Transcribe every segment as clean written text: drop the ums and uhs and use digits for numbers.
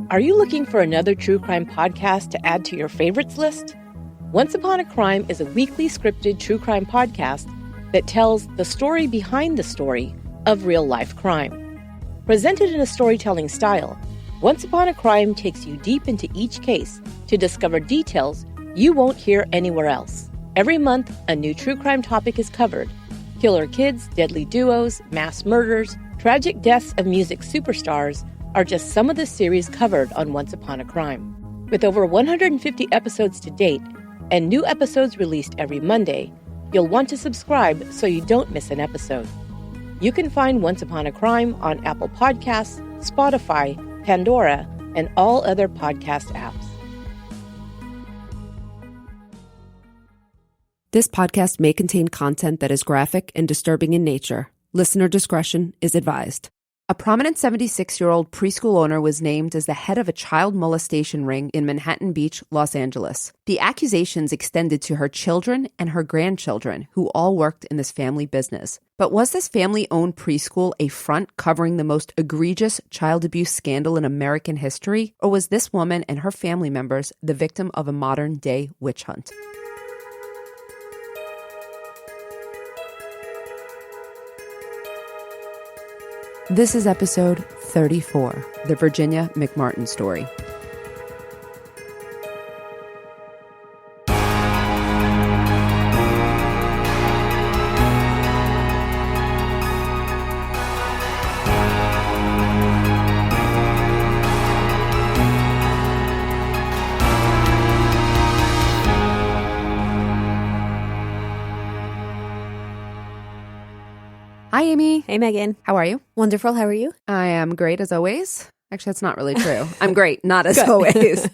Are you looking for another true crime podcast to add to your favorites list? Once Upon a Crime is a weekly scripted true crime podcast that tells the story behind the story of real-life crime. Presented in a storytelling style, Once Upon a Crime takes you deep into each case to discover details you won't hear anywhere else. Every month, a new true crime topic is covered. Killer kids, deadly duos, mass murders, tragic deaths of music superstars are just some of the series covered on Once Upon a Crime. With over 150 episodes to date and new episodes released every Monday, you'll want to subscribe so you don't miss an episode. You can find Once Upon a Crime on Apple Podcasts, Spotify, Pandora, and all other podcast apps. This podcast may contain content that is graphic and disturbing in nature. Listener discretion is advised. A prominent 76-year-old preschool owner was named as the head of a child molestation ring in Manhattan Beach, Los Angeles. The accusations extended to her children and her grandchildren, who all worked in this family business. But was this family-owned preschool a front covering the most egregious child abuse scandal in American history? Or was this woman and her family members the victim of a modern-day witch hunt? This is episode 34, the Virginia McMartin story. Hi, Amy. Hey, Meghan. How are you? Wonderful. How are you? I am great as always. Actually, that's not really true. I'm great, not as always.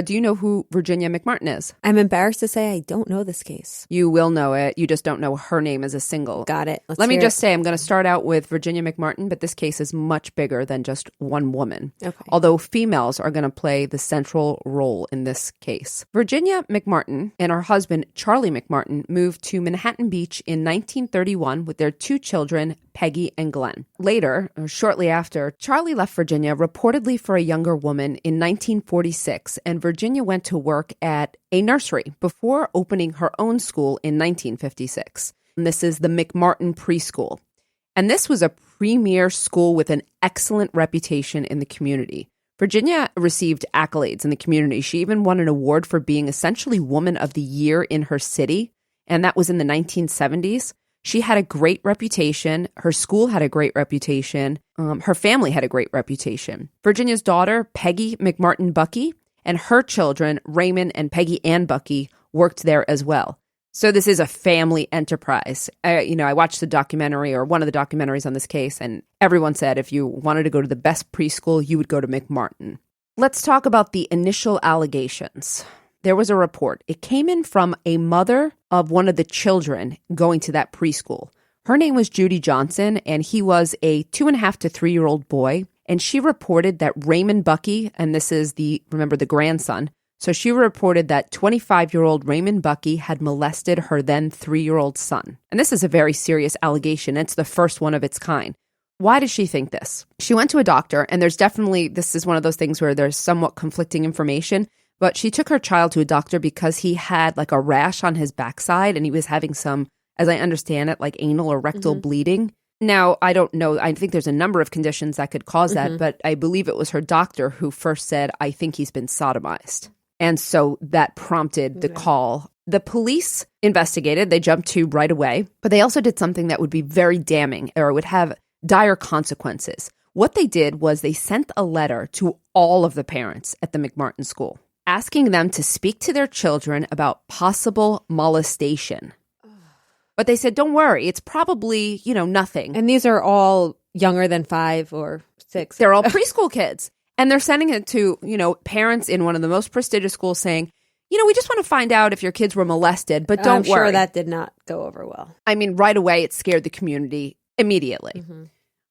Do you know who Virginia McMartin is? I'm embarrassed to say I don't know this case. You will know it. You just don't know her name as a single. Got it. Let me just say, I'm going to start out with Virginia McMartin, but this case is much bigger than just one woman. Okay. Although females are going to play the central role in this case. Virginia McMartin and her husband, Charlie McMartin, moved to Manhattan Beach in 1931 with their two children, Peggy and Glenn. Later, or shortly after, Charlie left Virginia reportedly for a younger woman in 1946, and Virginia went to work at a nursery before opening her own school in 1956. And this is the McMartin Preschool. And this was a premier school with an excellent reputation in the community. Virginia received accolades in the community. She even won an award for being essentially Woman of the Year in her city, and that was in the 1970s. She had a great reputation. Her school had a great reputation. Her family had a great reputation. Virginia's daughter, Peggy McMartin Bucky, and her children, Raymond and Peggy Ann Bucky, worked there as well. So this is a family enterprise. I watched the documentary, or one of the documentaries on this case, and everyone said if you wanted to go to the best preschool, you would go to McMartin. Let's talk about the initial allegations. There was a report. It came in from a mother of one of the children going to that preschool. Her name was Judy Johnson, and he was a 2.5 to 3-year-old boy. And she reported that Raymond Bucky, and this is the grandson, so she reported that 25-year-old Raymond Bucky had molested her then 3-year-old son. And this is a very serious allegation. It's the first one of its kind. Why does she think this? She went to a doctor, and this is one of those things where there's somewhat conflicting information. But she took her child to a doctor because he had like a rash on his backside and he was having some, as I understand it, like anal or rectal bleeding. Now, I don't know. I think there's a number of conditions that could cause that, but I believe it was her doctor who first said, I think he's been sodomized. And so that prompted the call. The police investigated. They jumped to right away, but they also did something that would be very damning or would have dire consequences. What they did was they sent a letter to all of the parents at the McMartin school, asking them to speak to their children about possible molestation. But they said, don't worry, it's probably, nothing. And these are all younger than 5 or 6. They're all preschool kids. And they're sending it to, parents in one of the most prestigious schools saying, we just want to find out if your kids were molested, but don't worry. I'm sure that did not go over well. I mean, right away, it scared the community immediately.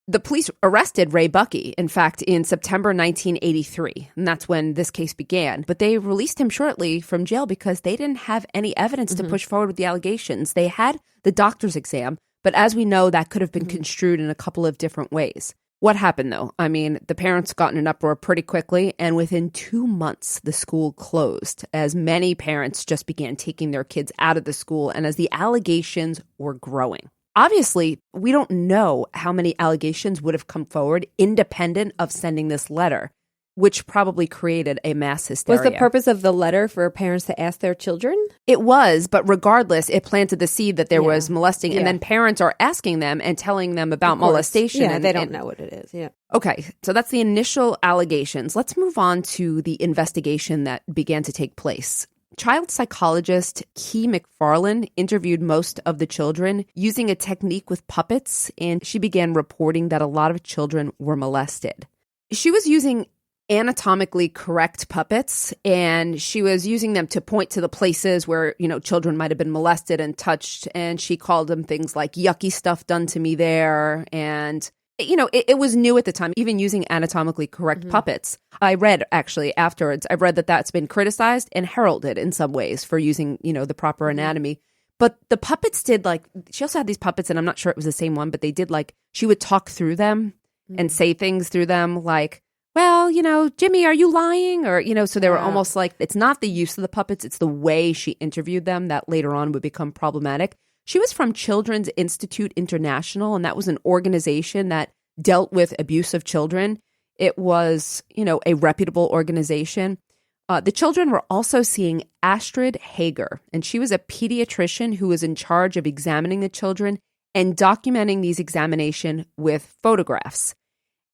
The police arrested Ray Bucky, in fact, in September 1983, and that's when this case began. But they released him shortly from jail because they didn't have any evidence to push forward with the allegations. They had the doctor's exam, but as we know, that could have been construed in a couple of different ways. What happened, though? I mean, the parents got in an uproar pretty quickly, and within 2 months, the school closed as many parents just began taking their kids out of the school and as the allegations were growing. Obviously, we don't know how many allegations would have come forward independent of sending this letter, which probably created a mass hysteria. Was the purpose of the letter for parents to ask their children? It was, but regardless, it planted the seed that there was molesting, and then parents are asking them and telling them about molestation. Yeah, they don't know what it is, yeah. Okay, so that's the initial allegations. Let's move on to the investigation that began to take place. Child psychologist Key McFarlane interviewed most of the children using a technique with puppets, and she began reporting that a lot of children were molested. She was using anatomically correct puppets, and she was using them to point to the places where, children might have been molested and touched, and she called them things like yucky stuff done to me there, and it was new at the time, even using anatomically correct puppets. I read, actually, afterwards, I've read that that's been criticized and heralded in some ways for using, the proper anatomy. But the puppets did, she also had these puppets, and I'm not sure it was the same one, but they did, she would talk through them and say things through them, like, well, Jimmy, are you lying? Or, so they were almost like, it's not the use of the puppets, it's the way she interviewed them that later on would become problematic. She was from Children's Institute International, and that was an organization that dealt with abuse of children. It was, a reputable organization. The children were also seeing Astrid Hager, and she was a pediatrician who was in charge of examining the children and documenting these examinations with photographs.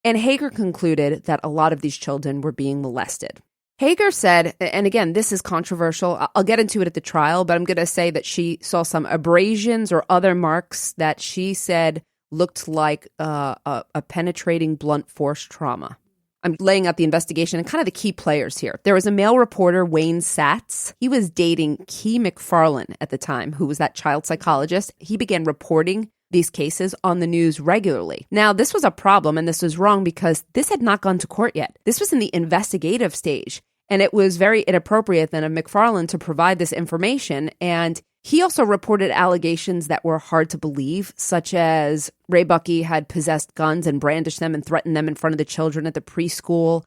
And Hager concluded that a lot of these children were being molested. Hager said, and again, this is controversial, I'll get into it at the trial, but I'm going to say that she saw some abrasions or other marks that she said looked like a penetrating blunt force trauma. I'm laying out the investigation and kind of the key players here. There was a male reporter, Wayne Satz. He was dating Key McFarlane at the time, who was that child psychologist. He began reporting these cases on the news regularly. Now, this was a problem, and this was wrong because this had not gone to court yet. This was in the investigative stage, and it was very inappropriate then of McFarlane to provide this information. And he also reported allegations that were hard to believe, such as Ray Bucky had possessed guns and brandished them and threatened them in front of the children at the preschool.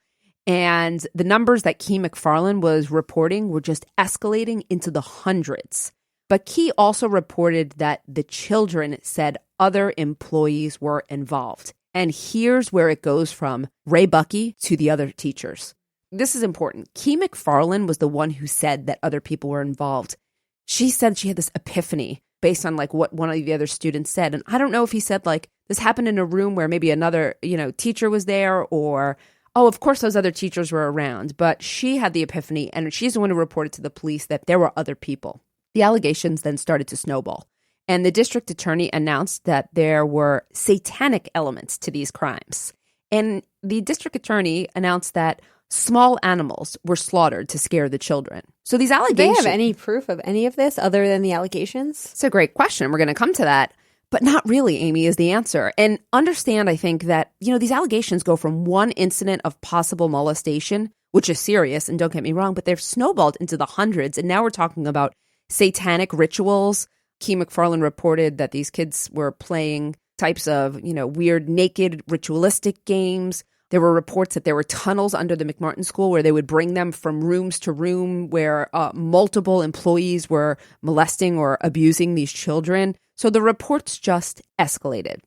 And the numbers that Key McFarlane was reporting were just escalating into the hundreds. But Key also reported that the children said other employees were involved. And here's where it goes from Ray Bucky to the other teachers. This is important. Key McFarlane was the one who said that other people were involved. She said she had this epiphany based on what one of the other students said. And I don't know if he said this happened in a room where maybe another, teacher was there, or, oh, of course those other teachers were around. But she had the epiphany, and she's the one who reported to the police that there were other people. The allegations then started to snowball, and the district attorney announced that there were satanic elements to these crimes. And the district attorney announced that small animals were slaughtered to scare the children. So these allegations... Do they have any proof of any of this other than the allegations? It's a great question. We're going to come to that. But not really, Amy, is the answer. And understand, I think, that, these allegations go from one incident of possible molestation, which is serious, and don't get me wrong, but they've snowballed into the hundreds. And now we're talking about satanic rituals. Key McFarlane reported that these kids were playing types of, weird, naked, ritualistic games. There were reports that there were tunnels under the McMartin school where they would bring them from rooms to room where multiple employees were molesting or abusing these children. So the reports just escalated.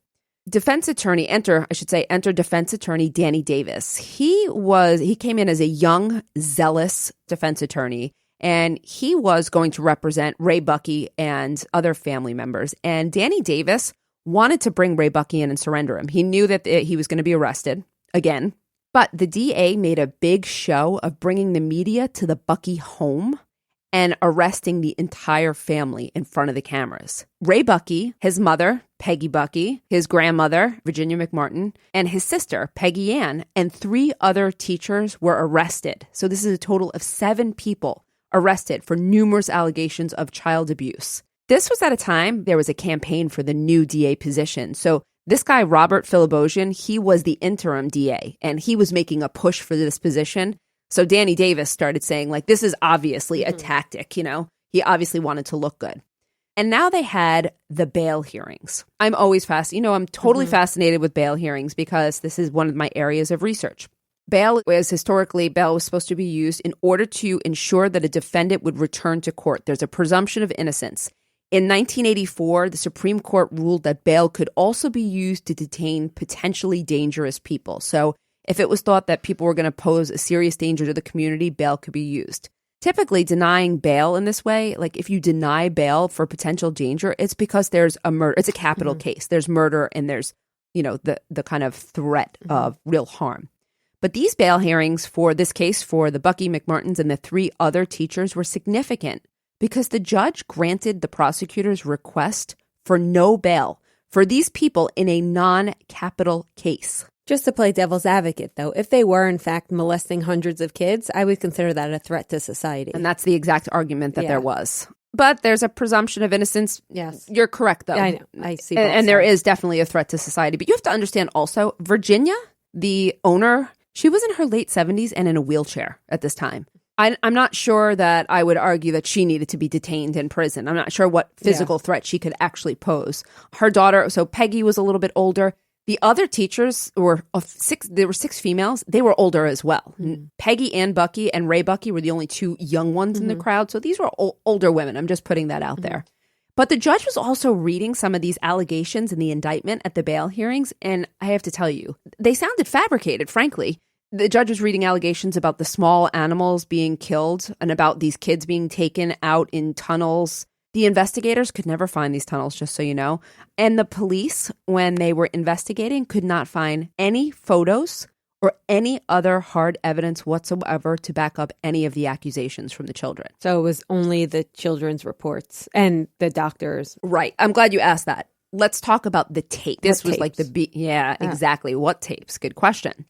Enter defense attorney Danny Davis. He came in as a young, zealous defense attorney, and he was going to represent Ray Bucky and other family members. And Danny Davis wanted to bring Ray Bucky in and surrender him. He knew that he was going to be arrested again, but the DA made a big show of bringing the media to the Bucky home and arresting the entire family in front of the cameras. Ray Bucky, his mother, Peggy Bucky, his grandmother, Virginia McMartin, and his sister, Peggy Ann, and 3 other teachers were arrested. So this is a total of 7 people arrested for numerous allegations of child abuse. This was at a time there was a campaign for the new DA position. So this guy, Robert Philibosian, he was the interim DA, and he was making a push for this position. So Danny Davis started saying, this is obviously a tactic, He obviously wanted to look good. And now they had the bail hearings. I'm always fascinated. I'm totally fascinated with bail hearings because this is one of my areas of research. Bail was supposed to be used in order to ensure that a defendant would return to court. There's a presumption of innocence. In 1984, the Supreme Court ruled that bail could also be used to detain potentially dangerous people. So if it was thought that people were going to pose a serious danger to the community, bail could be used. Typically, denying bail in this way, like if you deny bail for potential danger, it's because there's a murder. It's a capital case. There's murder and there's, the kind of threat of real harm. But these bail hearings for this case for the Bucky McMartins and the 3 other teachers were significant because the judge granted the prosecutor's request for no bail for these people in a non-capital case. Just to play devil's advocate, though, if they were, in fact, molesting hundreds of kids, I would consider that a threat to society. And that's the exact argument that there was. But there's a presumption of innocence. Yes. You're correct, though. I know. I see. And there is definitely a threat to society. But you have to understand also, Virginia, the owner, she was in her late 70s and in a wheelchair at this time. I'm not sure that I would argue that she needed to be detained in prison. I'm not sure what physical threat she could actually pose. Her daughter, so Peggy was a little bit older. The other teachers were there were 6 females. They were older as well. Peggy and Bucky and Ray Bucky were the only 2 young ones in the crowd. So these were older women. I'm just putting that out there. But the judge was also reading some of these allegations in the indictment at the bail hearings. And I have to tell you, they sounded fabricated, frankly. The judge was reading allegations about the small animals being killed and about these kids being taken out in tunnels. The investigators could never find these tunnels, just so you know. And the police, when they were investigating, could not find any photos or any other hard evidence whatsoever to back up any of the accusations from the children. So it was only the children's reports and the doctors. Right. I'm glad you asked that. Let's talk about the tape. This was tapes? like exactly. What tapes? Good question.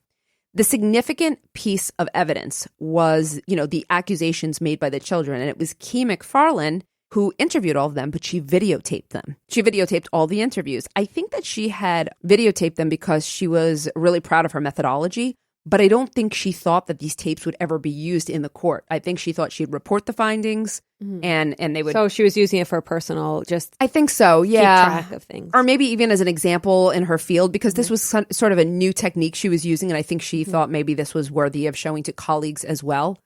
The significant piece of evidence was, the accusations made by the children. And it was Key McFarland who interviewed all of them, but she videotaped them. She videotaped all the interviews. I think that she had videotaped them because she was really proud of her methodology, but I don't think she thought that these tapes would ever be used in the court. I think she thought she'd report the findings and they would... So she was using it for personal, just... I think so, yeah. Keep track of things. Or maybe even as an example in her field, because this was sort of a new technique she was using, and I think she thought maybe this was worthy of showing to colleagues as well.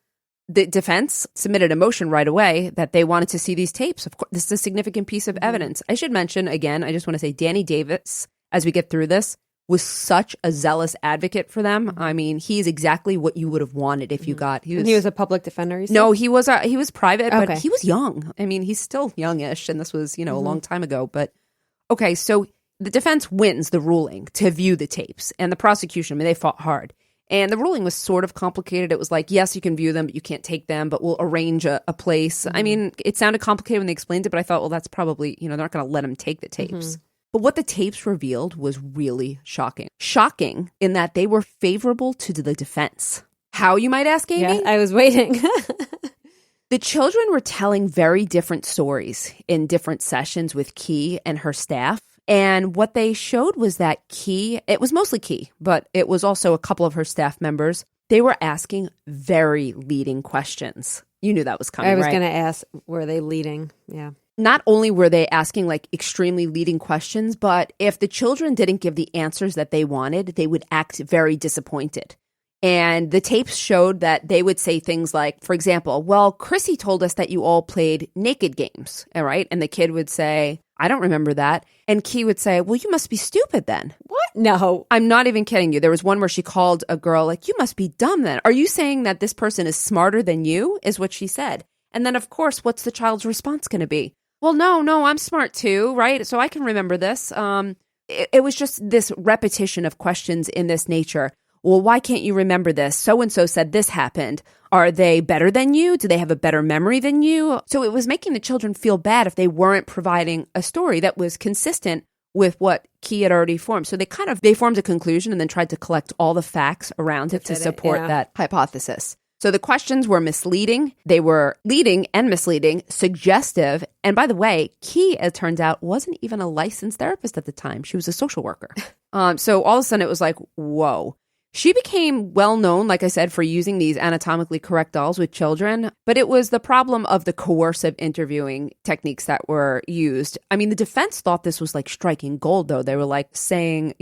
The defense submitted a motion right away that they wanted to see these tapes. Of course, this is a significant piece of evidence. I should mention, again, I just want to say Danny Davis, as we get through this, was such a zealous advocate for them. I mean, he's exactly what you would have wanted if you got. He was a public defender, you said? No, he was private, but he was young. I mean, he's still youngish, and this was, a long time ago. But, okay, so the defense wins the ruling to view the tapes, and the prosecution, they fought hard. And the ruling was sort of complicated. It was like, yes, you can view them, but you can't take them, but we'll arrange a place. I mean, it sounded complicated when they explained it, but I thought, well, that's probably, they're not going to let them take the tapes. But what the tapes revealed was really shocking. Shocking in that they were favorable to the defense. How, you might ask, Amy? Yeah, I was waiting. The children were telling very different stories in different sessions with Key and her staff. And what they showed was that Key, it was mostly Key, but it was also a couple of her staff members. They were asking very leading questions. You knew that was coming, right? I was going to ask, were they leading? Yeah. Not only were they asking like extremely leading questions, but if the children didn't give the answers that they wanted, they would act very disappointed. And the tapes showed that they would say things like, for example, well, Chrissy told us that you all played naked games, all right? And the kid would say, I don't remember that. And Key would say, well, you must be stupid then. What? No. I'm not even kidding you. There was one where she called a girl like, you must be dumb then. Are you saying that this person is smarter than you, is what she said. And then, of course, what's the child's response going to be? Well, no, I'm smart too, right? So I can remember this. It was just this repetition of questions in this nature. Well, why can't you remember this? So-and-so said this happened. Are they better than you? Do they have a better memory than you? So it was making the children feel bad if they weren't providing a story that was consistent with what Key had already formed. So they formed a conclusion and then tried to collect all the facts around it to support that hypothesis. So the questions were misleading. They were leading and misleading, suggestive. And by the way, Key, it turns out, wasn't even a licensed therapist at the time. She was a social worker. So all of a sudden it was like, whoa. She became well known, like I said, for using these anatomically correct dolls with children, but it was the problem of the coercive interviewing techniques that were used. I mean, the defense thought this was like striking gold, though. They were like saying,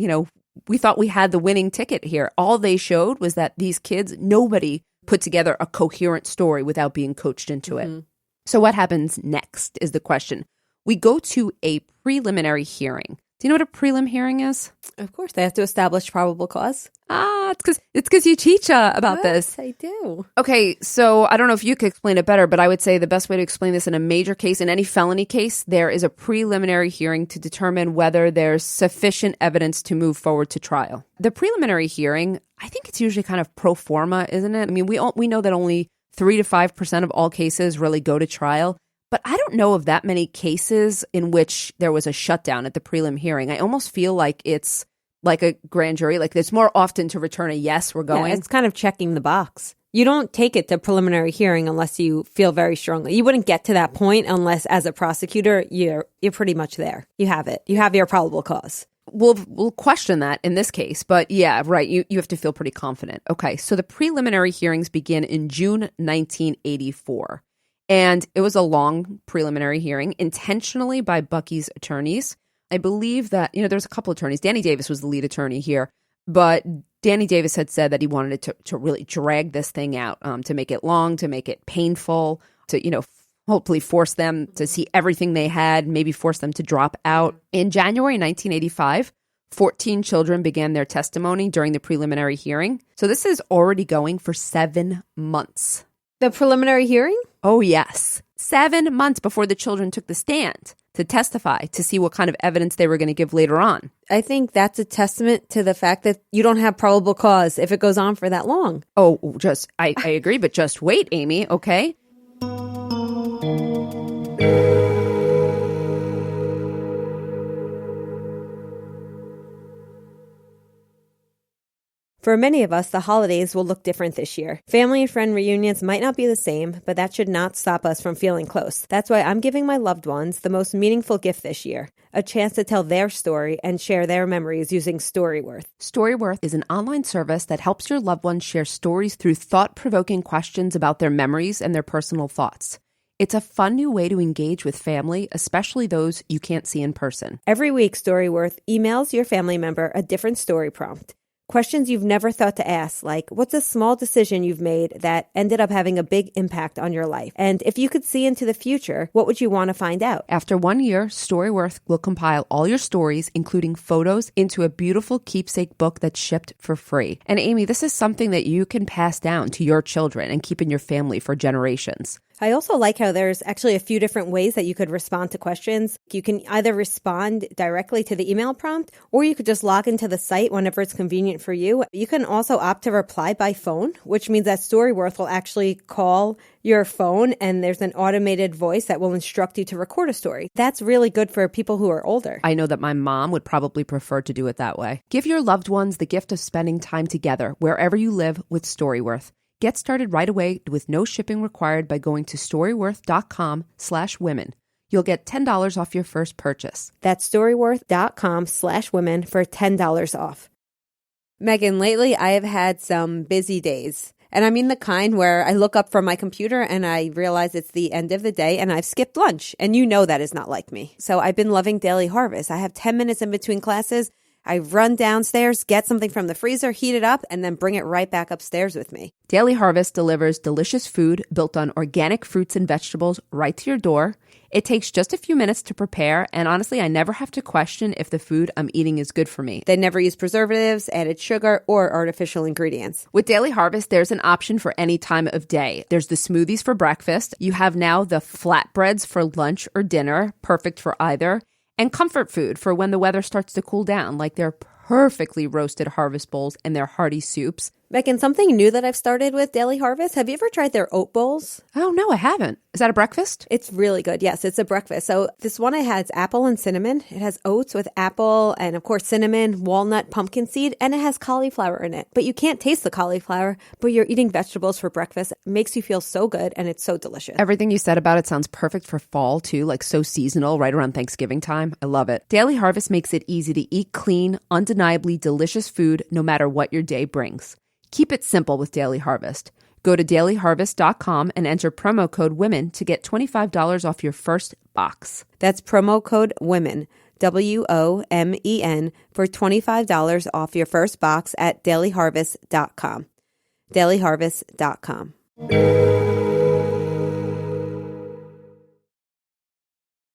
we thought we had the winning ticket here. All they showed was that these kids, nobody put together a coherent story without being coached into it. So what happens next is the question. We go to a preliminary hearing. Do you know what a prelim hearing is? Of course, they have to establish probable cause. It's because you teach about this. Yes, I do. Okay, so I don't know if you could explain it better, but I would say the best way to explain this in a major case, in any felony case, there is a preliminary hearing to determine whether there's sufficient evidence to move forward to trial. The preliminary hearing, I think it's usually kind of pro forma, isn't it? I mean, we know that only 3 to 5% of all cases really go to trial. But I don't know of that many cases in which there was a shutdown at the prelim hearing. I almost feel like it's like a grand jury. Like it's more often to return a yes, we're going. Yeah, it's kind of checking the box. You don't take it to preliminary hearing unless you feel very strongly. You wouldn't get to that point unless, as a prosecutor, you're pretty much there. You have it. You have your probable cause. We'll question that in this case. But yeah, right. You have to feel pretty confident. Okay, so the preliminary hearings begin in June 1984. And it was a long preliminary hearing, intentionally by Bucky's attorneys. I believe that, there's a couple attorneys. Danny Davis was the lead attorney here. But Danny Davis had said that he wanted it to really drag this thing out, to make it long, to make it painful, to, hopefully force them to see everything they had, maybe force them to drop out. In January 1985, 14 children began their testimony during the preliminary hearing. So this is already going for 7 months. The preliminary hearing? Oh, yes. 7 months before the children took the stand to testify, to see what kind of evidence they were going to give later on. I think that's a testament to the fact that you don't have probable cause if it goes on for that long. Oh, I agree, but just wait, Amy, okay? For many of us, the holidays will look different this year. Family and friend reunions might not be the same, but that should not stop us from feeling close. That's why I'm giving my loved ones the most meaningful gift this year, a chance to tell their story and share their memories using Storyworth. Storyworth is an online service that helps your loved ones share stories through thought-provoking questions about their memories and their personal thoughts. It's a fun new way to engage with family, especially those you can't see in person. Every week, Storyworth emails your family member a different story prompt. Questions you've never thought to ask, like, what's a small decision you've made that ended up having a big impact on your life? And if you could see into the future, what would you want to find out? After 1 year, Storyworth will compile all your stories, including photos, into a beautiful keepsake book that's shipped for free. And Amy, this is something that you can pass down to your children and keep in your family for generations. I also like how there's actually a few different ways that you could respond to questions. You can either respond directly to the email prompt, or you could just log into the site whenever it's convenient for you. You can also opt to reply by phone, which means that Storyworth will actually call your phone and there's an automated voice that will instruct you to record a story. That's really good for people who are older. I know that my mom would probably prefer to do it that way. Give your loved ones the gift of spending time together wherever you live with Storyworth. Get started right away with no shipping required by going to storyworth.com/women. You'll get $10 off your first purchase. That's storyworth.com/women for $10 off. Meghan, lately I have had some busy days. And I mean the kind where I look up from my computer and I realize it's the end of the day and I've skipped lunch. And you know that is not like me. So I've been loving Daily Harvest. I have 10 minutes in between classes. I run downstairs, get something from the freezer, heat it up, and then bring it right back upstairs with me. Daily Harvest delivers delicious food built on organic fruits and vegetables right to your door. It takes just a few minutes to prepare, and honestly, I never have to question if the food I'm eating is good for me. They never use preservatives, added sugar, or artificial ingredients. With Daily Harvest, there's an option for any time of day. There's the smoothies for breakfast. You have now the flatbreads for lunch or dinner, perfect for either. And comfort food for when the weather starts to cool down, like their perfectly roasted harvest bowls and their hearty soups. Meghan, something new that I've started with Daily Harvest. Have you ever tried their oat bowls? Oh, no, I haven't. Is that a breakfast? It's really good. Yes, it's a breakfast. So this one I had is apple and cinnamon. It has oats with apple and, of course, cinnamon, walnut, pumpkin seed, and it has cauliflower in it. But you can't taste the cauliflower, but you're eating vegetables for breakfast. It makes you feel so good, and it's so delicious. Everything you said about it sounds perfect for fall, too, like so seasonal, right around Thanksgiving time. I love it. Daily Harvest makes it easy to eat clean, undeniably delicious food no matter what your day brings. Keep it simple with Daily Harvest. Go to dailyharvest.com and enter promo code WOMEN to get $25 off your first box. That's promo code WOMEN, WOMEN, for $25 off your first box at dailyharvest.com. dailyharvest.com.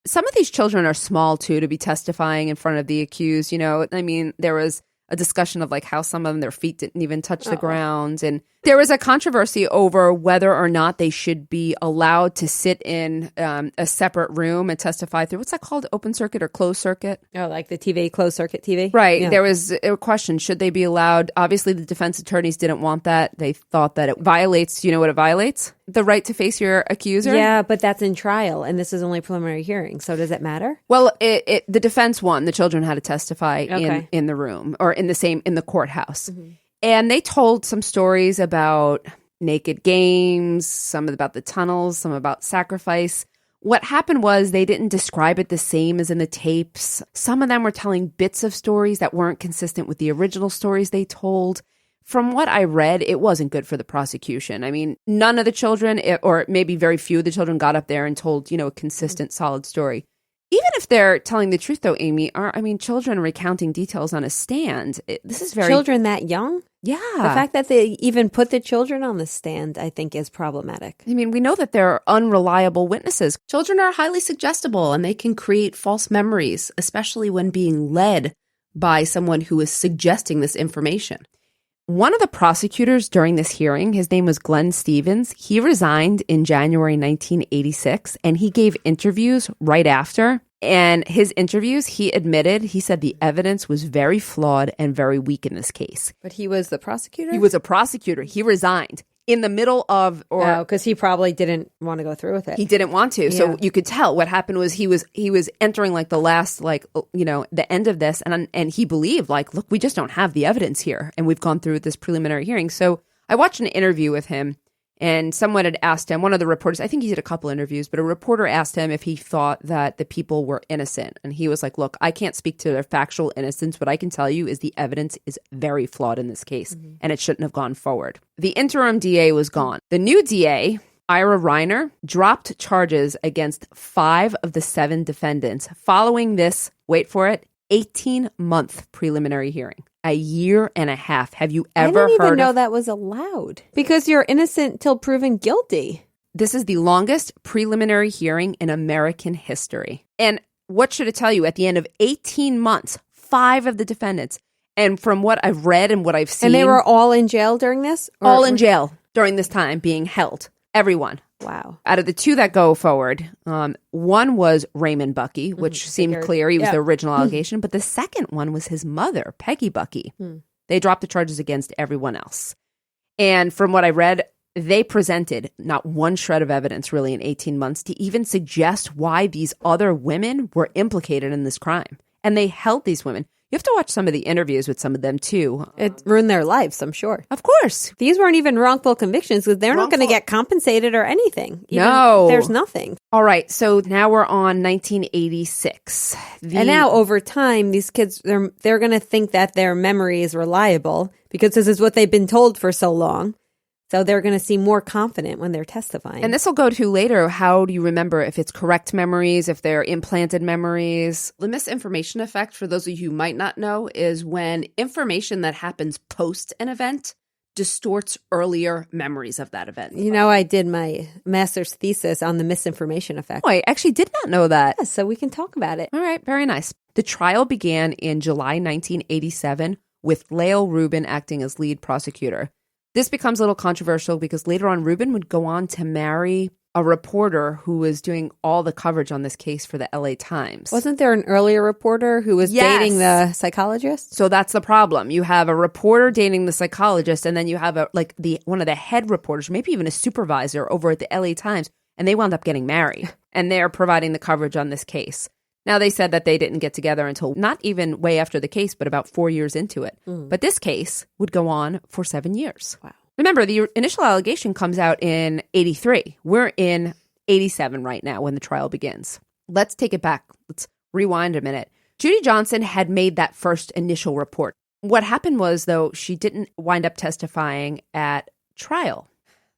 Some of these children are small, too, to be testifying in front of the accused. You know, I mean, there was a discussion of like how some of them, their feet didn't even touch the ground. And there was a controversy over whether or not they should be allowed to sit in a separate room and testify through, what's that called? Open circuit or closed circuit? Oh, like the TV, closed circuit TV? Right. Yeah. There was a question, should they be allowed? Obviously, the defense attorneys didn't want that. They thought that it violates, you know what it violates? The right to face your accuser? Yeah, but that's in trial, and this is only preliminary hearing. So does it matter? Well, the defense won. The children had to testify in the room or in the courthouse. Mm-hmm. And they told some stories about naked games, some about the tunnels, some about sacrifice. What happened was they didn't describe it the same as in the tapes. Some of them were telling bits of stories that weren't consistent with the original stories they told. From what I read, it wasn't good for the prosecution. I mean, none of the children, or maybe very few of the children, got up there and told, you know, a consistent, solid story. Even if they're telling the truth, though, Amy, children recounting details on a stand, this is very... Children that young? Yeah. The fact that they even put the children on the stand, I think, is problematic. I mean, we know that they're unreliable witnesses. Children are highly suggestible, and they can create false memories, especially when being led by someone who is suggesting this information. One of the prosecutors during this hearing, his name was Glenn Stevens. He resigned in January 1986, and he gave interviews right after. And his interviews, he said the evidence was very flawed and very weak in this case. But he was the prosecutor? He was a prosecutor. He resigned in the middle of... because he probably didn't want to go through with it. He didn't want to. Yeah. So you could tell what happened was he was entering like the last, like, you know, the end of this. And he believed, like, look, we just don't have the evidence here. And we've gone through this preliminary hearing. So I watched an interview with him. And someone had asked him, one of the reporters, I think he did a couple interviews, but a reporter asked him if he thought that the people were innocent. And he was like, look, I can't speak to their factual innocence. What I can tell you is the evidence is very flawed in this case, and it shouldn't have gone forward. The interim DA was gone. The new DA, Ira Reiner, dropped charges against 5 of the 7 defendants following this, wait for it, 18-month preliminary hearing. A year and a half. Have you ever heard? I didn't even know that was allowed. Because you're innocent till proven guilty. This is the longest preliminary hearing in American history. And what should it tell you? At the end of 18 months, 5 of the defendants, and from what I've read and what I've seen... And they were all in jail during this? All in jail during this time, being held. Everyone. Wow. Out of the 2 that go forward, one was Raymond Bucky, which seemed clear. He was the original allegation. But the second one was his mother, Peggy Bucky. They dropped the charges against everyone else. And from what I read, they presented not one shred of evidence really in 18 months to even suggest why these other women were implicated in this crime. And they held these women. You have to watch some of the interviews with some of them, too. It ruined their lives, I'm sure. Of course. These weren't even wrongful convictions because they're not going to get compensated or anything. No. There's nothing. All right. So now we're on 1986. And now over time, these kids, they're going to think that their memory is reliable because this is what they've been told for so long. So they're going to seem more confident when they're testifying. And this will go to later. How do you remember if it's correct memories, if they're implanted memories? The misinformation effect, for those of you who might not know, is when information that happens post an event distorts earlier memories of that event. You know, I did my master's thesis on the misinformation effect. Oh, I actually did not know that. Yeah, so we can talk about it. All right, very nice. The trial began in July 1987 with Lael Rubin acting as lead prosecutor. This becomes a little controversial because later on, Rubin would go on to marry a reporter who was doing all the coverage on this case for the LA Times. Wasn't there an earlier reporter who was dating the psychologist? So that's the problem. You have a reporter dating the psychologist, and then you have one of the head reporters, maybe even a supervisor over at the LA Times, and they wound up getting married. And they're providing the coverage on this case. Now, they said that they didn't get together until not even way after the case, but about 4 years into it. But this case would go on for 7 years. Wow. Remember, the initial allegation comes out in 83. We're in 87 right now when the trial begins. Let's take it back. Let's rewind a minute. Judy Johnson had made that first initial report. What happened was, though, she didn't wind up testifying at trial.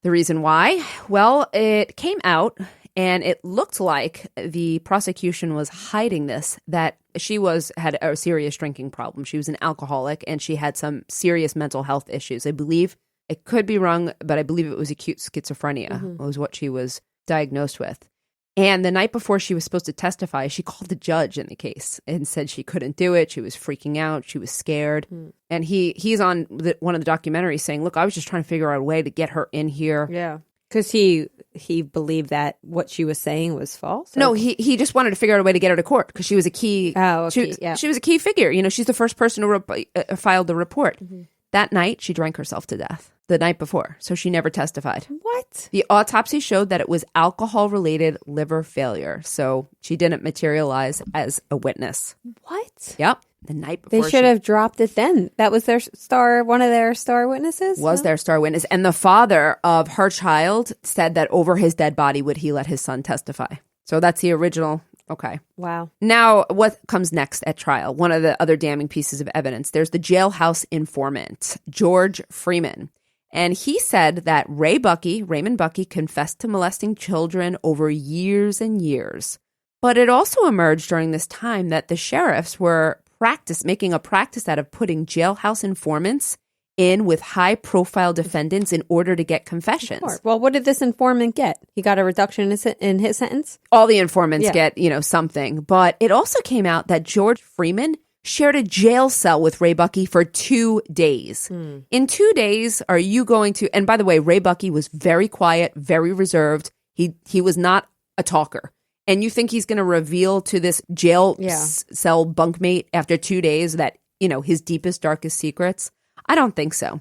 The reason why? Well, it came out, and it looked like the prosecution was hiding this, that she had a serious drinking problem. She was an alcoholic, and she had some serious mental health issues. I believe, I could be wrong, but I believe it was acute schizophrenia was what she was diagnosed with. And the night before she was supposed to testify, she called the judge in the case and said she couldn't do it. She was freaking out. She was scared. And he's on one of the documentaries saying, look, I was just trying to figure out a way to get her in here. Yeah. Because he believed that what she was saying was false? No, he just wanted to figure out a way to get her to court because she was a key. Oh, okay. She was a key figure. You know, she's the first person to filed the report. That night, she drank herself to death. The night before, so she never testified. What? The autopsy showed that it was alcohol-related liver failure, so she didn't materialize as a witness. What? Yep. The night before. They should have dropped it then. That was one of their star witnesses? Was their star witness. And the father of her child said that over his dead body would he let his son testify. So that's the original. Okay. Wow. Now, what comes next at trial? One of the other damning pieces of evidence. There's the jailhouse informant, George Freeman. And he said that Raymond Buckey, confessed to molesting children over years and years. But it also emerged during this time that the sheriffs were making a practice out of putting jailhouse informants in with high-profile defendants in order to get confessions. Sure. Well, what did this informant get? He got a reduction in his sentence? All the informants get, something. But it also came out that George Freeman shared a jail cell with Ray Buckey for 2 days. In 2 days, are you going to... And by the way, Ray Buckey was very quiet, very reserved. He was not a talker. And you think he's going to reveal to this jail cell bunkmate after 2 days that, his deepest, darkest secrets? I don't think so.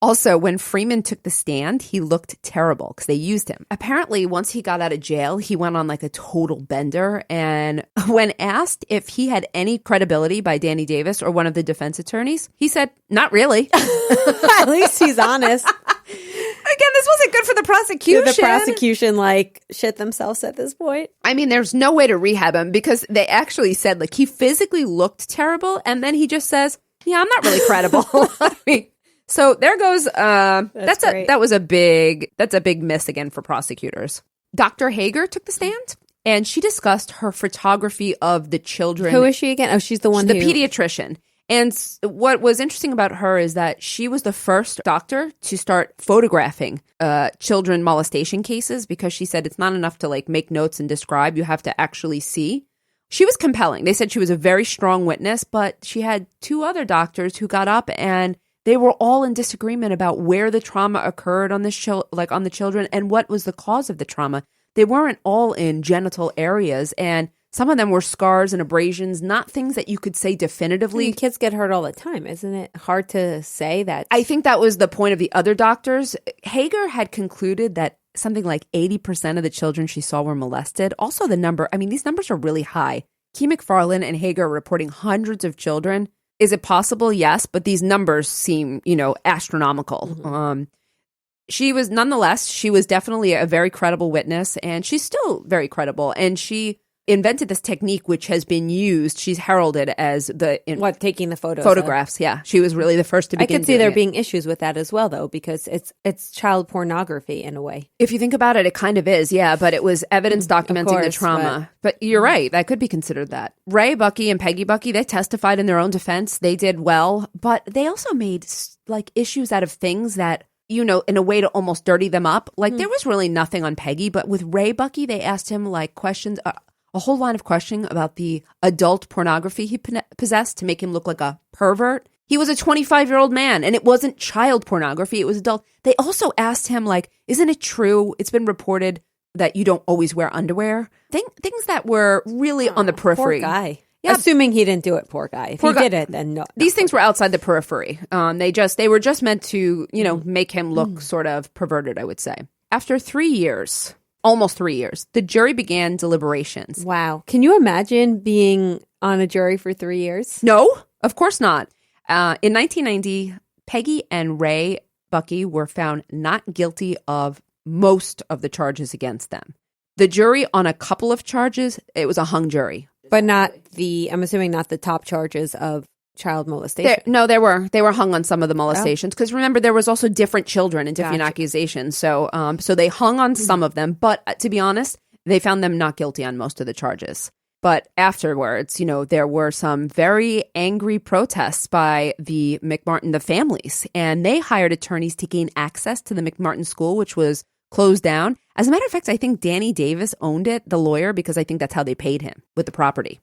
Also, when Freeman took the stand, he looked terrible because they used him. Apparently, once he got out of jail, he went on like a total bender. And when asked if he had any credibility by Danny Davis or one of the defense attorneys, he said, not really. At least he's honest. Again, this wasn't good for the prosecution. Did the prosecution shit themselves at this point? I mean, there's no way to rehab him because they actually said he physically looked terrible. And then he just says, yeah, I'm not really credible. I mean, so there goes. That's a big miss again for prosecutors. Dr. Hager took the stand, and she discussed her photography of the children. Who is she again? Oh, she's the pediatrician. And what was interesting about her is that she was the first doctor to start photographing children molestation cases because she said it's not enough to make notes and describe. You have to actually see. She was compelling. They said she was a very strong witness, but she had 2 other doctors who got up and they were all in disagreement about where the trauma occurred on on the children and what was the cause of the trauma. They weren't all in genital areas, and some of them were scars and abrasions, not things that you could say definitively. I mean, kids get hurt all the time. Isn't it hard to say that? I think that was the point of the other doctors. Hager had concluded that something like 80% of the children she saw were molested. Also the number, these numbers are really high. Key McFarlane and Hager are reporting hundreds of children. Is it possible? Yes, but these numbers seem, astronomical. She was definitely a very credible witness, and she's still very credible. And she invented this technique which has been used. She's heralded as taking the photos. Photographs, yeah. She was really the first to begin. I could see there being issues with that as well, though, because it's child pornography in a way. If you think about it, it kind of is, yeah. But it was evidence documenting the trauma. But you're right, that could be considered that. Ray Buckey and Peggy Buckey, they testified in their own defense. They did well, but they also made issues out of things that, in a way to almost dirty them up. There was really nothing on Peggy, but with Ray Buckey, they asked him questions. A whole line of questioning about the adult pornography he possessed to make him look like a pervert. He was a 25-year-old man, and it wasn't child pornography. It was adult. They also asked him, isn't it true? It's been reported that you don't always wear underwear. Things that were really on the periphery. Poor guy. Yeah. Assuming he didn't do it, poor guy. If he did it, then no. These things were outside the periphery. They were just meant to, make him look sort of perverted, I would say. After 3 years, almost 3 years, the jury began deliberations. Wow. Can you imagine being on a jury for 3 years? No, of course not. In 1990, Peggy and Ray Bucky were found not guilty of most of the charges against them. The jury on a couple of charges, it was a hung jury. But not I'm assuming not the top charges of child molestation. They were hung on some of the molestations because remember there was also different children and different accusations. So they hung on some of them, but to be honest, they found them not guilty on most of the charges. But afterwards, there were some very angry protests by the McMartin, the families, and they hired attorneys to gain access to the McMartin school, which was closed down. As a matter of fact, I think Danny Davis owned it, the lawyer, because I think that's how they paid him with the property.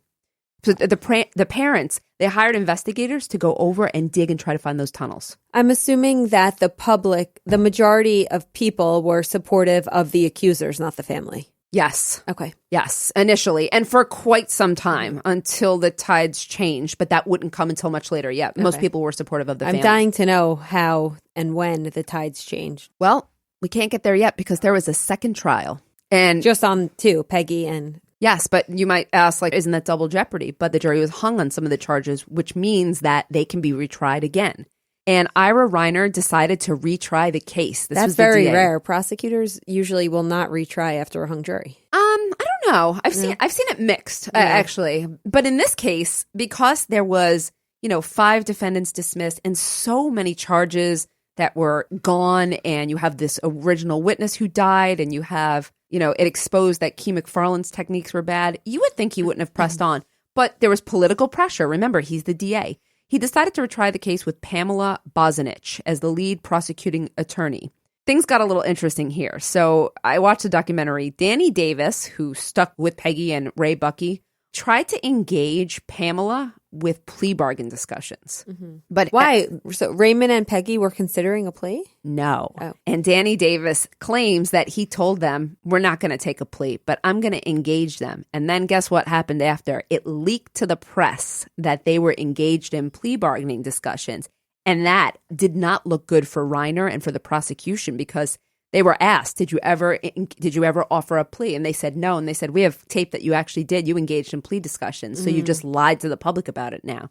So the parents, they hired investigators to go over and dig and try to find those tunnels. I'm assuming that the majority of people were supportive of the accusers, not the family. Yes. Okay. Yes, initially. And for quite some time until the tides changed, but that wouldn't come until much later. Yeah, most people were supportive of the family. I'm dying to know how and when the tides changed. Well, we can't get there yet because there was a second trial. And just on two, Peggy and... Yes, but you might ask, isn't that double jeopardy? But the jury was hung on some of the charges, which means that they can be retried again. And Ira Reiner decided to retry the case. That's very rare. Prosecutors usually will not retry after a hung jury. I don't know. I've seen it mixed, actually. But in this case, because there was, 5 defendants dismissed and so many charges that were gone, and you have this original witness who died, and you have, it exposed that Key McFarland's techniques were bad, you would think he wouldn't have pressed on. But there was political pressure. Remember, he's the DA. He decided to retry the case with Pamela Bozanich as the lead prosecuting attorney. Things got a little interesting here. So I watched a documentary. Danny Davis, who stuck with Peggy and Ray Bucky, tried to engage Pamela with plea bargain discussions. Mm-hmm. But why? So Raymond and Peggy were considering a plea? No. Oh. And Danny Davis claims that he told them, we're not going to take a plea, but I'm going to engage them. And then guess what happened after? It leaked to the press that they were engaged in plea bargaining discussions. And that did not look good for Reiner and for the prosecution because they were asked, did you ever offer a plea? And they said no. And they said, we have tape that you actually did. You engaged in plea discussions. So you just lied to the public about it now.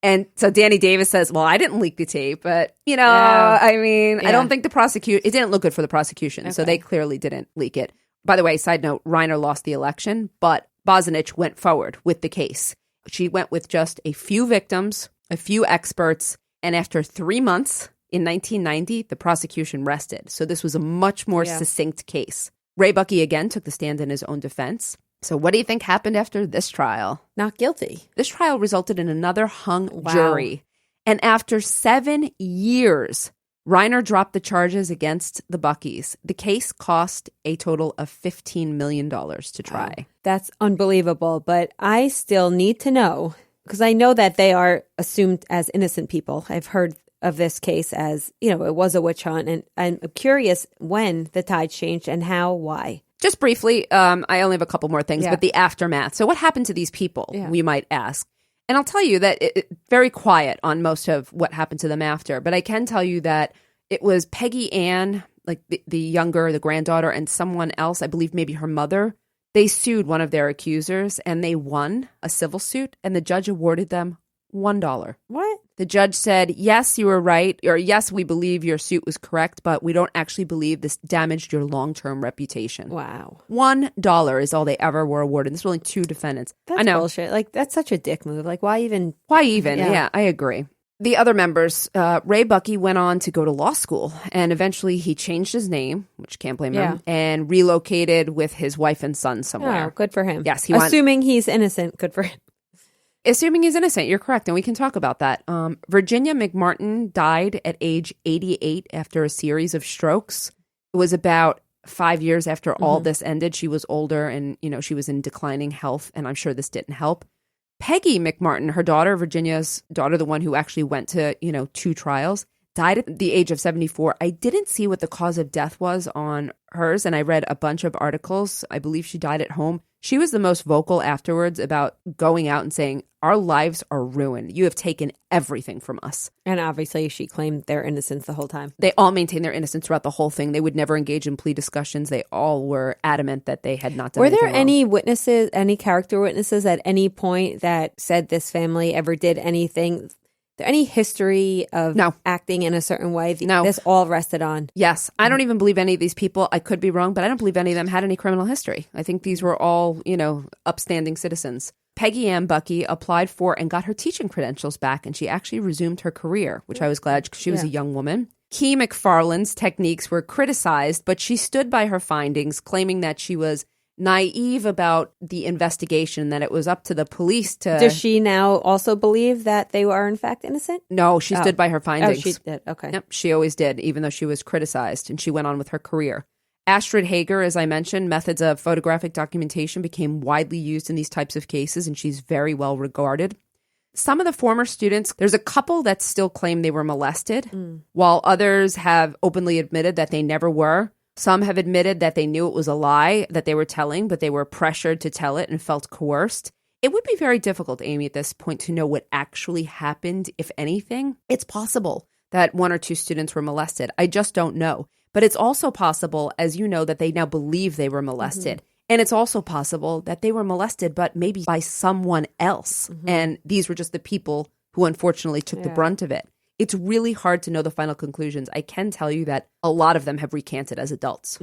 And so Danny Davis says, well, I didn't leak the tape, but, I don't think it didn't look good for the prosecution. Okay. So they clearly didn't leak it. By the way, side note, Reiner lost the election, but Bozanich went forward with the case. She went with just a few victims, a few experts, and after 3 months, in 1990, the prosecution rested. So this was a much more succinct case. Ray Bucky again took the stand in his own defense. So what do you think happened after this trial? Not guilty. This trial resulted in another hung jury. And after 7 years, Reiner dropped the charges against the Buckys. The case cost a total of $15 million to try. Wow. That's unbelievable. But I still need to know, because I know that they are assumed as innocent people. I've heard of this case as, it was a witch hunt. And I'm curious when the tide changed and why. Just briefly, I only have a couple more things, but the aftermath. So what happened to these people, we might ask? And I'll tell you that it's very quiet on most of what happened to them after. But I can tell you that it was Peggy Ann, like the granddaughter, and someone else, I believe maybe her mother. They sued one of their accusers and they won a civil suit and the judge awarded them $1. What? The judge said, yes, you were right, or yes, we believe your suit was correct, but we don't actually believe this damaged your long-term reputation. Wow. $1 is all they ever were awarded. This were only 2 defendants. That's I know. Bullshit. That's such a dick move. Why even? Yeah, I agree. The other members, Ray Bucky went on to go to law school, and eventually he changed his name, which can't blame him, and relocated with his wife and son somewhere. Oh, good for him. Yes, assuming he's innocent, good for him. Assuming he's innocent, you're correct, and we can talk about that. Virginia McMartin died at age 88 after a series of strokes. It was about 5 years after all this ended. She was older, and she was in declining health, and I'm sure this didn't help. Peggy McMartin, her daughter, Virginia's daughter, the one who actually went to 2 trials, died at the age of 74. I didn't see what the cause of death was on hers, and I read a bunch of articles. I believe she died at home. She was the most vocal afterwards about going out and saying, our lives are ruined. You have taken everything from us. And obviously she claimed their innocence the whole time. They all maintained their innocence throughout the whole thing. They would never engage in plea discussions. They all were adamant that they had not done anything wrong. Were there any witnesses, any character witnesses at any point that said this family ever did anything? There any history of acting in a certain way? No. This all rested on? Yes. I don't even believe any of these people. I could be wrong, but I don't believe any of them had any criminal history. I think these were all, upstanding citizens. Peggy Ann Bucky applied for and got her teaching credentials back, and she actually resumed her career, which I was glad because she was a young woman. Key McFarland's techniques were criticized, but she stood by her findings, claiming that she was naive about the investigation, that it was up to the police to... Does she now also believe that they are in fact innocent? No, she stood by her findings. Oh, she did. Okay. Yep, she always did, even though she was criticized, and she went on with her career. Astrid Hager, as I mentioned, methods of photographic documentation became widely used in these types of cases, and she's very well regarded. Some of the former students, there's a couple that still claim they were molested, while others have openly admitted that they never were. Some have admitted that they knew it was a lie that they were telling, but they were pressured to tell it and felt coerced. It would be very difficult, Amy, at this point to know what actually happened, if anything. It's possible that one or two students were molested. I just don't know. But it's also possible, as you know, that they now believe they were molested. And it's also possible that they were molested, but maybe by someone else. And these were just the people who unfortunately took the brunt of it. It's really hard to know the final conclusions. I can tell you that a lot of them have recanted as adults.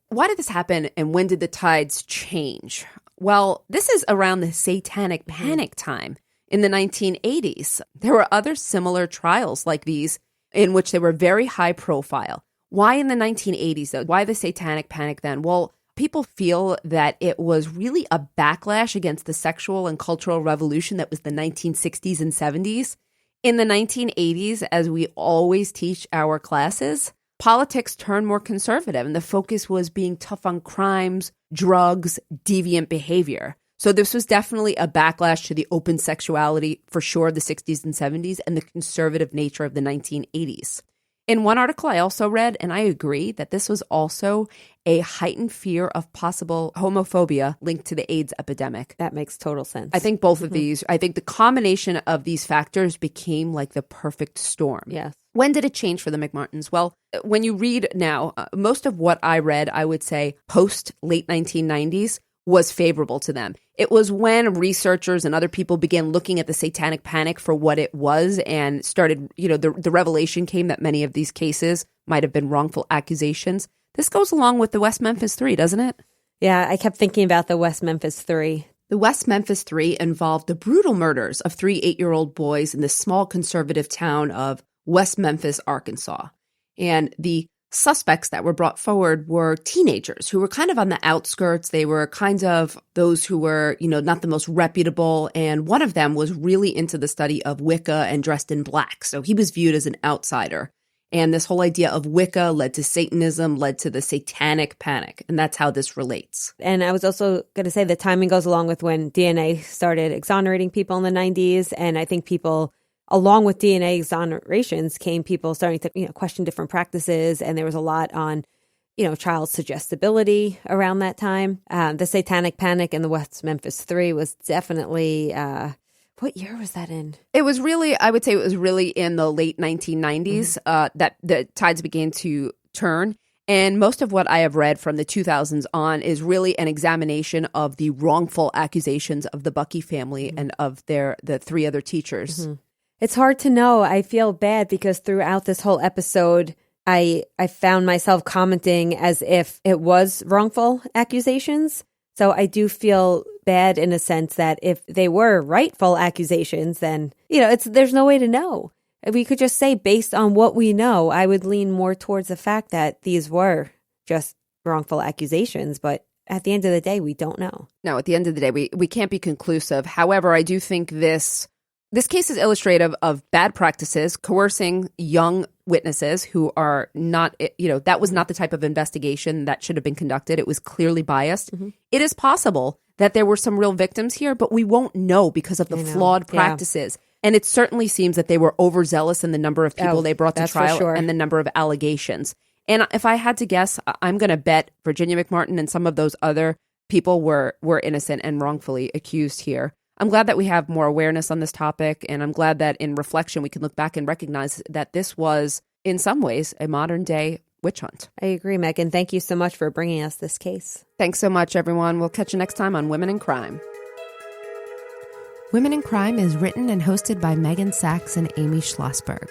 Why did this happen, and when did the tides change? Well, this is around the Satanic Panic time in the 1980s. There were other similar trials like these in which they were very high profile. Why in the 1980s, though? Why the Satanic Panic then? Well, people feel that it was really a backlash against the sexual and cultural revolution that was the 1960s and 70s. In the 1980s, as we always teach our classes, politics turned more conservative, and the focus was being tough on crimes, drugs, deviant behavior. So this was definitely a backlash to the open sexuality, for sure, the 60s and 70s, and the conservative nature of the 1980s. In one article I also read, and I agree, that this was also a heightened fear of possible homophobia linked to the AIDS epidemic. That makes total sense. I think both of these, I think the combination of these factors became like the perfect storm. Yes. When did it change for the McMartins? Well, when you read now, most of what I read, I would say post late 1990s, was favorable to them. It was when researchers and other people began looking at the Satanic Panic for what it was and started, the revelation came that many of these cases might have been wrongful accusations. This goes along with the West Memphis 3, doesn't it? Yeah, I kept thinking about the West Memphis 3. The West Memphis 3 involved the brutal murders of 3 8-year-old boys in the small conservative town of West Memphis, Arkansas. And the suspects that were brought forward were teenagers who were kind of on the outskirts. They were kind of those who were, not the most reputable. And one of them was really into the study of Wicca and dressed in black. So he was viewed as an outsider. And this whole idea of Wicca led to Satanism, led to the Satanic Panic. And that's how this relates. And I was also going to say the timing goes along with when DNA started exonerating people in the 90s. And I think people, along with DNA exonerations, came people starting to question different practices. And there was a lot on, child suggestibility around that time. The Satanic Panic and the West Memphis 3 was definitely... what year was that in? It was really, I would say it was really in the late 1990s that the tides began to turn. And most of what I have read from the 2000s on is really an examination of the wrongful accusations of the Bucky family and of the 3 other teachers. It's hard to know. I feel bad because throughout this whole episode, I found myself commenting as if it was wrongful accusations. So I do feel bad in a sense that if they were rightful accusations, then, there's no way to know. We could just say based on what we know, I would lean more towards the fact that these were just wrongful accusations. But at the end of the day, we don't know. No, at the end of the day, we can't be conclusive. However, I do think this case is illustrative of bad practices, coercing young witnesses who are not, that was not the type of investigation that should have been conducted. It was clearly biased. It is possible that there were some real victims here, but we won't know because of the flawed practices. And it certainly seems that they were overzealous in the number of people they brought to trial and the number of allegations. And if I had to guess, I'm going to bet Virginia McMartin and some of those other people were innocent and wrongfully accused here. I'm glad that we have more awareness on this topic, and I'm glad that in reflection we can look back and recognize that this was, in some ways, a modern-day witch hunt. I agree, Meghan. Thank you so much for bringing us this case. Thanks so much, everyone. We'll catch you next time on Women in Crime. Women in Crime is written and hosted by Meghan Sachs and Amy Shlosberg.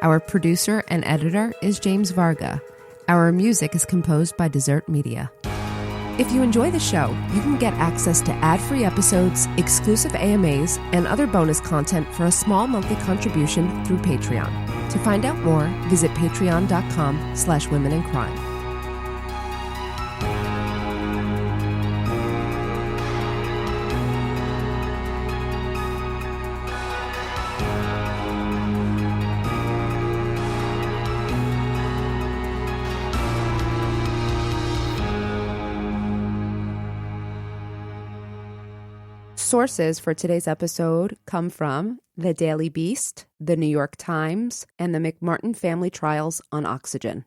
Our producer and editor is James Varga. Our music is composed by Desert Media. If you enjoy the show, you can get access to ad-free episodes, exclusive AMAs, and other bonus content for a small monthly contribution through Patreon. To find out more, visit patreon.com/womenincrime. Sources for today's episode come from The Daily Beast, The New York Times, and the McMartin Family Trials on Oxygen.